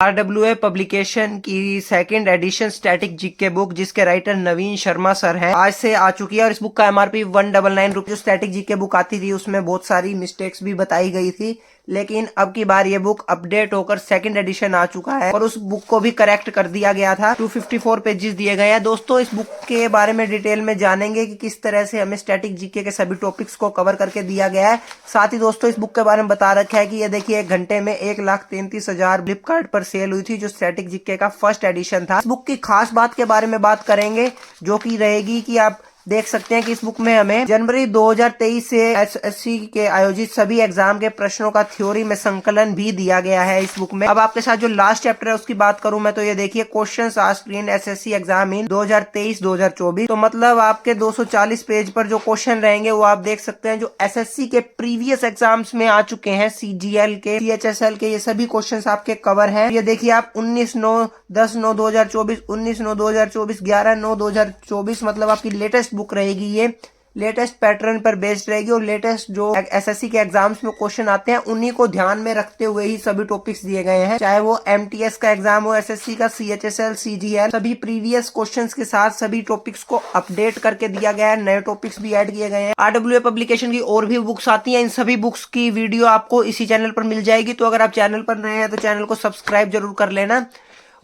RWA publication की second edition static GK book जिसके writer नवीन Sharma sir हैं आज से आ चुकी है और इस बुक का MRP 199 रुपये। जो स्टैटिक जीके बुक आती थी उसमें बहुत सारी मिस्टेक्स भी बताई गई थी, लेकिन अब की बार ये बुक अपडेट होकर सेकंड एडिशन आ चुका है और उस बुक को भी करेक्ट कर दिया गया था। 254 पेजेस दिए गए हैं। दोस्तों इस बुक के बारे में डिटेल में जानेंगे कि किस तरह से हमें स्टैटिक जीके के सभी टॉपिक्स को कवर करके दिया गया है। साथ ही दोस्तों इस बुक के बारे में बता रखा है कि ये देखिए 1 घंटे में 1,33,000 फ्लिपकार्ट पर सेल हुई थी, जो स्टैटिक जीके का फर्स्ट एडिशन था। इस बुक की खास बात के बारे में बात करेंगे, जो कि रहेगी कि आप देख सकते हैं कि इस बुक में हमें जनवरी 2023 से एसएससी के आयोजित सभी एग्जाम के प्रश्नों का थ्योरी में संकलन भी दिया गया है इस बुक में। अब आपके साथ जो लास्ट चैप्टर है उसकी बात करूं मैं, तो ये देखिए questions asked in SSC exam in 2023-2024। तो मतलब आपके 240 पेज पर जो क्वेश्चन रहेंगे वो आप देख सकते हैं जो एसएससी के प्रीवियस एग्जाम्स में आ चुके हैं, सीजीएल के, सीएचएसएल के, ये सभी क्वेश्चन आपके कवर है। ये देखिए आप 19/9/10/9/2024, 19/9/2024, 11/9/2024, मतलब आपकी लेटेस्ट बुक रहेगी। ये लेटेस्ट पैटर्न पर बेस्ड रहेगी और लेटेस्ट जो एसएससी के एग्जाम्स में क्वेश्चन आते हैं उन्हीं को ध्यान में रखते हुए ही सभी टॉपिक्स दिए गए हैं, चाहे वो एमटीएस का एग्जाम हो, एसएससी का, सीएचएसएल, सीजीएल, सभी प्रीवियस क्वेश्चंस के साथ सभी टॉपिक्स को अपडेट करके दिया गया है। नए टॉपिक्स भी ऐड किए गए हैं। आरडब्ल्यूए पब्लिकेशन की और भी बुक्स आती हैं, इन सभी बुक्स की वीडियो आपको इसी चैनल पर मिल जाएगी। तो अगर आप चैनल पर नए हैं तो चैनल को सब्सक्राइब जरूर कर लेना।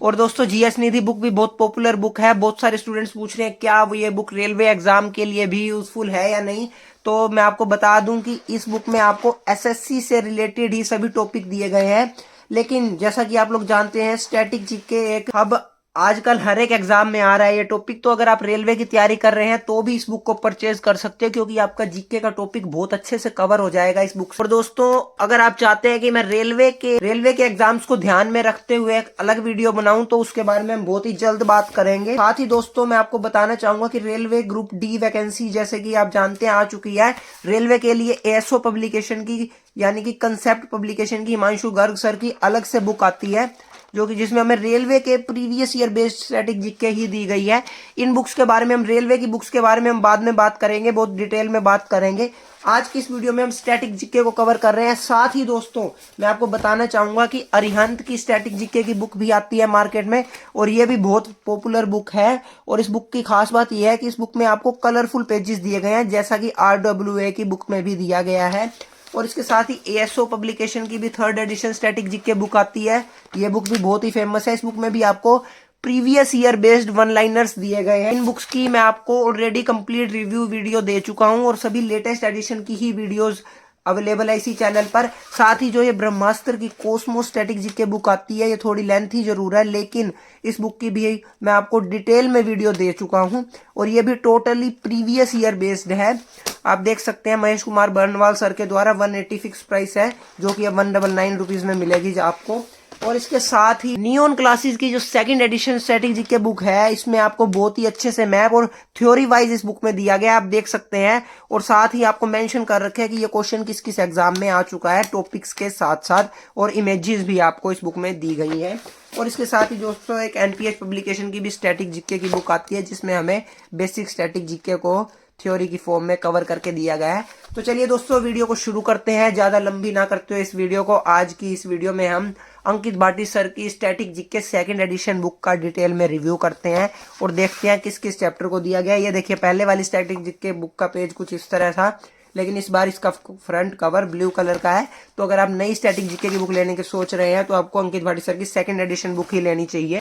और दोस्तों जीएस निधि बुक भी बहुत पॉपुलर बुक है। बहुत सारे स्टूडेंट्स पूछ रहे हैं क्या ये बुक रेलवे एग्जाम के लिए भी यूजफुल है या नहीं। तो मैं आपको बता दूं कि इस बुक में आपको एसएससी से रिलेटेड ही सभी टॉपिक दिए गए हैं, लेकिन जैसा कि आप लोग जानते हैं स्टैटिक जीके एक अब आजकल हर एक एग्जाम में आ रहा है ये टॉपिक। तो अगर आप रेलवे की तैयारी कर रहे हैं तो भी इस बुक को परचेज कर सकते हैं, क्योंकि आपका जीके का टॉपिक बहुत अच्छे से कवर हो जाएगा इस बुक से। और दोस्तों अगर आप चाहते हैं कि मैं रेलवे के एग्जाम्स को ध्यान में रखते हुए एक अलग वीडियो बनाऊं तो उसके बारे में हम बहुत ही जल्द बात करेंगे। साथ ही दोस्तों मैं आपको बताना चाहूंगा कि रेलवे ग्रुप डी वैकेंसी जैसे कि आप जानते हैं आ चुकी है। रेलवे के लिए एएसओ पब्लिकेशन की यानी कि कंसेप्ट पब्लिकेशन की हिमांशु गर्ग सर की अलग से बुक आती है, जो कि जिसमें हमें रेलवे के previous year based static GK ही दी गई है। इन बुक्स के बारे में हम रेलवे की बुक्स के बारे में हम बाद में बात करेंगे, बहुत डिटेल में बात करेंगे। आज की इस वीडियो में हम स्टैटिक जीके को कवर कर रहे हैं। साथ ही दोस्तों मैं आपको बताना चाहूंगा कि अरिहंत की स्टैटिक जीके की बुक भी आती है मार्केट में और ये भी बहुत पॉपुलर बुक है। और इस बुक की खास बात यह है कि इस बुक में आपको कलरफुल पेजेस दिए गए हैं, जैसा कि आरडब्ल्यूए की बुक में भी दिया गया है। और इसके साथ ही एएसओ पब्लिकेशन की भी 3rd addition static GK book आती है। ये बुक भी बहुत ही फेमस है। इस बुक में भी आपको previous year based one liners दिए गए हैं। इन बुक्स की मैं आपको ऑलरेडी कंप्लीट रिव्यू वीडियो दे चुका हूं और सभी लेटेस्ट एडिशन की ही वीडियोस अवेलेबल है इसी चैनल पर। साथ ही जो ये ब्रह्मास्त्र की कोस्मोस स्टैटिक जीके बुक आती है, ये थोड़ी लेंथी जरूर है, लेकिन इस बुक की भी मैं आपको डिटेल में वीडियो दे चुका हूं और ये भी टोटली प्रीवियस ईयर बेस्ड है। आप देख सकते हैं महेश कुमार बर्नवाल सर के द्वारा 180 फिक्स प्राइस है, जो कि अब 199 रुपीज में मिलेगी आपको। और इसके साथ ही नियॉन क्लासेस की जो second edition static GK book है, इसमें आपको बहुत ही अच्छे से मैप और थ्योरी वाइज इस बुक में दिया गया है, आप देख सकते हैं। और साथ ही आपको मेंशन कर रखे हैं कि ये क्वेश्चन किस किस एग्जाम में आ चुका है टॉपिक्स के साथ साथ, और इमेजेस भी आपको इस बुक में दी गई है। और इसके साथ ही दोस्तों एक एनपीएच पब्लिकेशन की भी स्टैटिक जीके की बुक आती है, जिसमें हमें बेसिक स्टैटिक जीके को थ्योरी की फॉर्म में कवर करके दिया गया है। तो चलिए दोस्तों वीडियो को शुरू करते हैं, ज्यादा लंबी ना करते हुए इस वीडियो को। आज की इस वीडियो में हम अंकित भाटी सर की static GK second edition book का डिटेल में रिव्यू करते हैं और देखते हैं किस किस चैप्टर को दिया गया है। ये देखिए पहले वाली स्टैटिक जीके बुक का पेज कुछ इस तरह था, लेकिन इस बार इसका फ्रंट कवर ब्लू कलर का है। तो अगर आप नई स्टैटिक जीके की बुक लेने की सोच रहे हैं तो आपको अंकित भाटी सर की सेकंड एडिशन बुक ही लेनी चाहिए।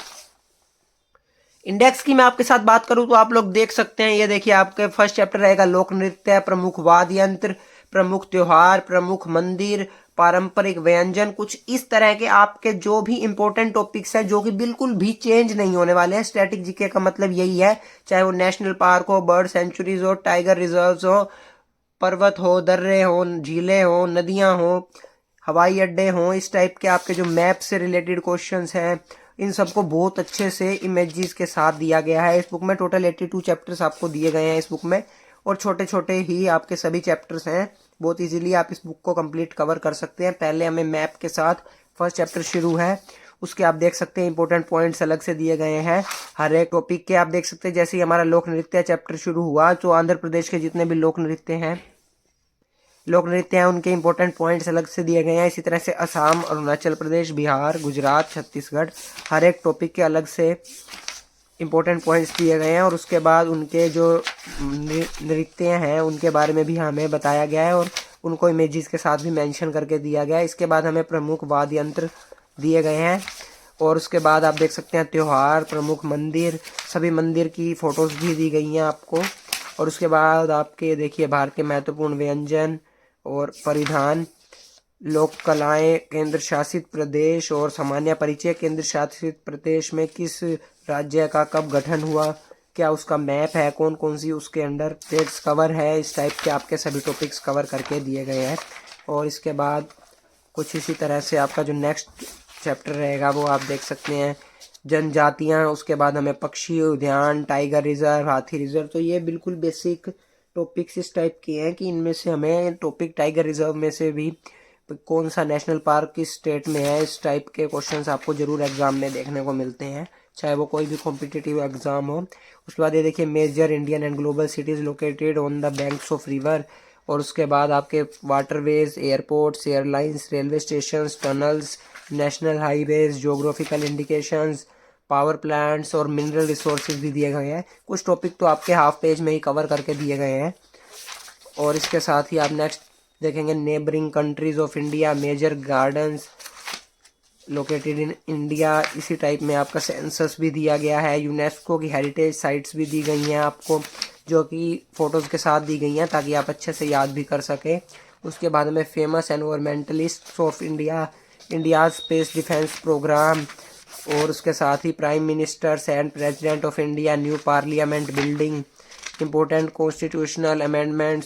इंडेक्स की मैं आपके साथ बात करूं तो आप लोग देख सकते हैं, ये देखिए आपके फर्स्ट चैप्टर रहेगा लोक नृत्य, प्रमुख वाद्य यंत्र, प्रमुख त्योहार, प्रमुख मंदिर, पारंपरिक व्यंजन। कुछ इस तरह के आपके जो भी इंपॉर्टेंट टॉपिक्स हैं जो कि बिल्कुल भी चेंज नहीं होने वाले हैं। स्टैटिक जीके का मतलब यही है, चाहे वो नेशनल पार्क हो, बर्ड सेंचुरीज हो, टाइगर रिजर्व्स हो, पर्वत हो, दर्रे हो, झीलें हो, नदियां हो, हवाई अड्डे हो, इस टाइप के आपके जो मैप से रिलेटेड क्वेश्चंस हैं इन सबको बहुत अच्छे से इमेजेस के साथ दिया गया है। इस बुक में टोटल 82 चैप्टर्स आपको दिए गए हैं इस बुक में, और छोटे छोटे ही आपके सभी चैप्टर्स हैं। बहुत इजीली आप इस बुक को कंप्लीट कवर कर सकते हैं। पहले हमें मैप के साथ फर्स्ट चैप्टर शुरू है, उसके आप देख सकते हैं इंपॉर्टेंट पॉइंट्स अलग से दिए गए हैं हर एक टॉपिक के। आप देख सकते हैं जैसे ही हमारा लोक नृत्य चैप्टर शुरू हुआ तो आंध्र प्रदेश के जितने भी लोक नृत्य हैं लोक नृत्य हैं उनके इंपॉर्टेंट पॉइंट्स अलग से दिए गए हैं। इसी तरह से असम, अरुणाचल प्रदेश, बिहार, गुजरात, छत्तीसगढ़, हर एक टॉपिक के अलग से इंपॉर्टेंट पॉइंट्स दिए गए हैं। और उसके बाद उनके जो नृत्य हैं उनके बारे में भी हमें बताया गया है और उनको इमेजेस के साथ भी मेंशन करके दिया गया है। इसके बाद हमें प्रमुख वाद्य यंत्र दिए गए हैं और उसके बाद आप देख सकते हैं त्योहार, प्रमुख मंदिर, सभी मंदिर की फ़ोटोज़ भी दी गई हैं आपको। और उसके बाद आपके देखिए भारत के महत्वपूर्ण व्यंजन और परिधान, लोक कलाएं, केंद्र शासित प्रदेश और सामान्य परिचय। केंद्र शासित प्रदेश में किस राज्य का कब गठन हुआ, क्या उसका मैप है, कौन कौन सी उसके अंडर स्टेट्स कवर है, इस टाइप के आपके सभी टॉपिक्स कवर करके दिए गए हैं। और इसके बाद कुछ इसी तरह से आपका जो नेक्स्ट चैप्टर रहेगा वो आप देख सकते हैं जनजातियां। उसके बाद हमें पक्षी उद्यान, टाइगर रिजर्व, हाथी रिजर्व। तो ये बिल्कुल बेसिक टॉपिक्स इस टाइप के हैं कि इनमें से हमें टॉपिक टाइगर रिजर्व में से भी कौन सा नेशनल पार्क किस स्टेट में है, इस टाइप के क्वेश्चंस आपको जरूर एग्जाम में देखने को मिलते हैं, चाहे वो कोई भी कॉम्पिटिटिव एग्जाम हो। उसके बाद ये देखिए major Indian and global cities located on the banks of river. और उसके बाद आपके waterways, airports, airlines, railway station, tunnels, national highways, geographical indications, power plants और मिनरल रिसोर्सेज भी दिए गए हैं। कुछ टॉपिक तो आपके हाफ पेज में ही कवर करके दिए गए हैं। और इसके साथ ही आप नेक्स्ट देखेंगे neighbouring countries of India, major gardens located in India. इसी टाइप में आपका सेंसस भी दिया गया है। यूनेस्को की हेरिटेज साइट्स भी दी गई हैं आपको, जो कि फ़ोटोज़ के साथ दी गई हैं ताकि आप अच्छे से याद भी कर सकें। उसके बाद में famous environmentalist of India, India space defence programme. और उसके साथ ही prime ministers and president of India, new parliament building, important constitutional amendments